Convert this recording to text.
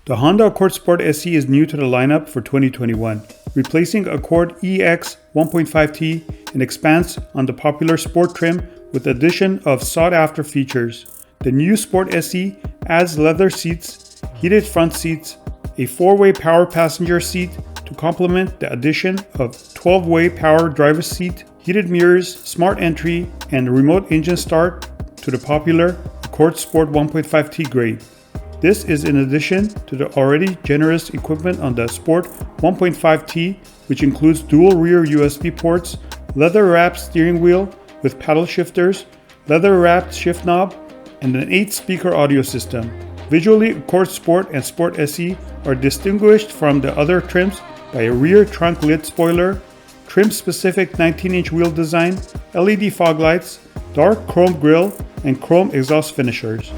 The Honda Accord Sport SE is new to the lineup for 2021, replacing Accord EX 1.5T and expands on the popular Sport trim with the addition of sought-after features. The new Sport SE adds leather seats, heated front seats, a 4-way power passenger seat to complement the addition of 12-way power driver's seat, heated mirrors, smart entry, and remote engine start to the popular Accord Sport 1.5T grade. This is in addition to the already generous equipment on the Sport 1.5T, which includes dual rear USB ports, leather-wrapped steering wheel with paddle shifters, leather-wrapped shift knob, and an 8-speaker audio system. Visually, Accord Sport and Sport SE are distinguished from the other trims by a rear trunk lid spoiler, trim-specific 19-inch wheel design, LED fog lights, dark chrome grille, and chrome exhaust finishers.